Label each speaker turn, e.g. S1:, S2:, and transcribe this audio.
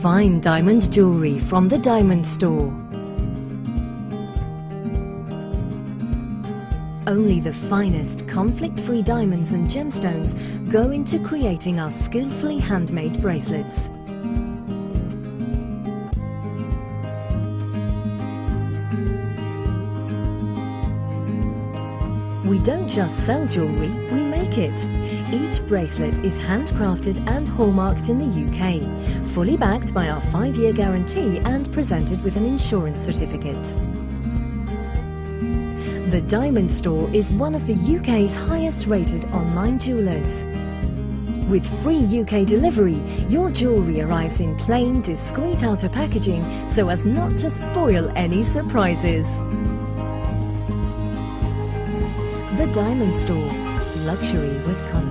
S1: Fine diamond jewellery from the Diamond Store. Only the finest conflict-free diamonds and gemstones go into creating our skillfully handmade bracelets. We don't just sell jewellery, we make it. Each bracelet is handcrafted and hallmarked in the UK, fully backed by our 5-year guarantee and presented with an insurance certificate. The Diamond Store is one of the UK's highest rated online jewellers. With free UK delivery, your jewellery arrives in plain, discreet outer packaging so as not to spoil any surprises. The Diamond Store. Luxury with confidence.